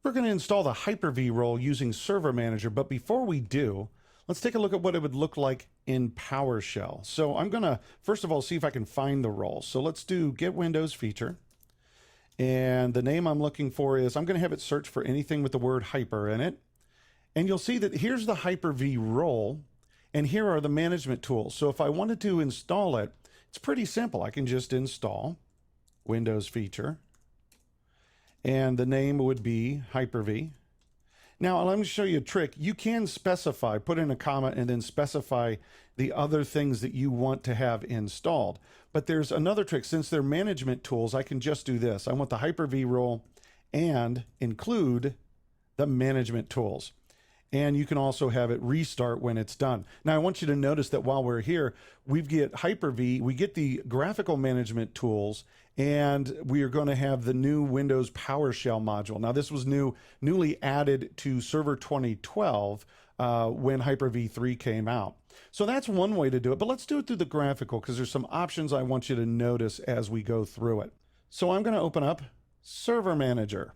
We're going to install the Hyper-V role using Server Manager, but before we do, let's take a look at what it would look like in PowerShell. So I'm going to, first of all, see if I can find the role. So let's do Get Windows feature. And the name I'm looking for is, I'm going to have it search for anything with the word hyper in it. And you'll see that here's the Hyper-V role, and here are the management tools. So if I wanted to install it, it's pretty simple. I can just install Windows feature, and the name would be Hyper-V. Now, let me show you a trick. You can specify, put in a comma, and then specify the other things that you want to have installed. But there's another trick. Since they're management tools, I can just do this. I want the Hyper-V role and include the management tools. And you can also have it restart when it's done. Now, I want you to notice that while we're here, we get Hyper-V, we get the graphical management tools, and we are going to have the new Windows PowerShell module. Now, this was newly added to Server 2012 when Hyper-V 3 came out. So that's one way to do it, but let's do it through the graphical because there's some options I want you to notice as we go through it. So I'm going to open up Server Manager,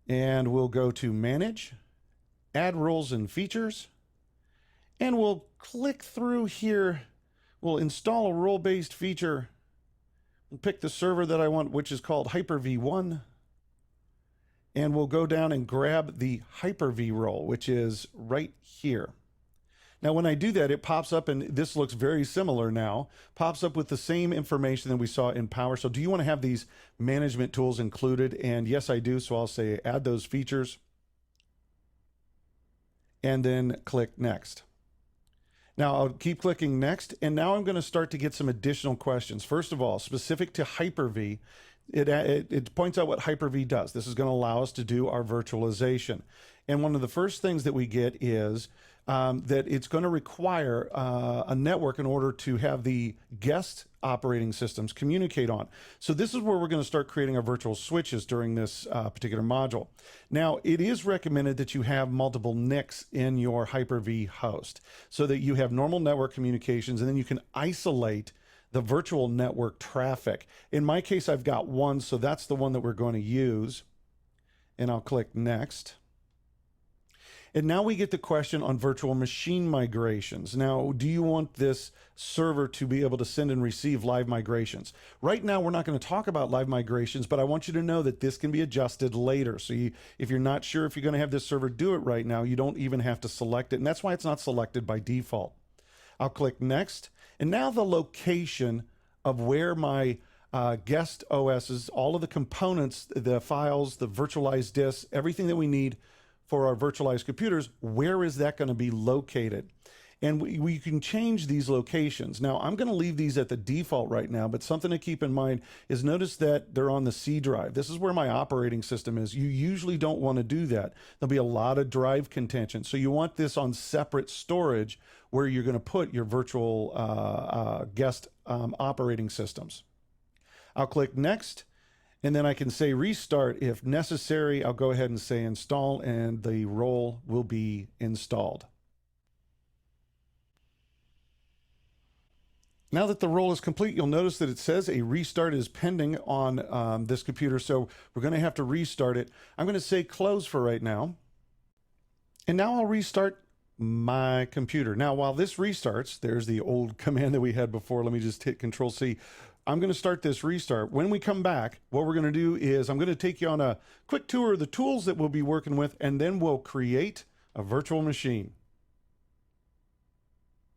and we'll go to Manage, Add Rules and Features, and we'll click through here. We'll install a role-based feature. We'll pick the server that I want, which is called Hyper-V 1, and we'll go down and grab the Hyper-V role, which is right here. Now, when I do that, it pops up, and this looks very similar now, pops up with the same information that we saw in PowerShell. Do you want to have these management tools included? And yes, I do. So I'll say add those features, and then click Next. Now I'll keep clicking Next, and now I'm going to start to get some additional questions. First of all, specific to Hyper-V, it points out what Hyper-V does. This is going to allow us to do our virtualization. And one of the first things that we get is that it's going to require a network in order to have the guest operating systems communicate on. So this is where we're going to start creating our virtual switches during this particular module. Now, it is recommended that you have multiple NICs in your Hyper-V host so that you have normal network communications, and then you can isolate the virtual network traffic. In my case, I've got one, so that's the one that we're going to use. And I'll click Next. And now we get the question on virtual machine migrations. Now, do you want this server to be able to send and receive live migrations? Right now, we're not going to talk about live migrations, but I want you to know that this can be adjusted later. So if you're not sure if you're going to have this server do it right now, you don't even have to select it. And that's why it's not selected by default. I'll click Next. And now the location of where my guest OSs, all of the components, the files, the virtualized disks, everything that we need for our virtualized computers, where is that going to be located? And we can change these locations. Now, I'm going to leave these at the default right now, but something to keep in mind is notice that they're on the C drive. This is where my operating system is. You usually don't want to do that. There'll be a lot of drive contention. So you want this on separate storage where you're going to put your virtual guest operating systems. I'll click Next. And then I can say restart if necessary. I'll go ahead and say install, and the role will be installed. Now that the role is complete, you'll notice that it says a restart is pending on this computer. So we're going to have to restart it. I'm going to say close for right now. And now I'll restart my computer. Now, while this restarts, there's the old command that we had before. Let me just hit Control C. I'm going to start this restart. When we come back, what we're going to do is I'm going to take you on a quick tour of the tools that we'll be working with, and then we'll create a virtual machine.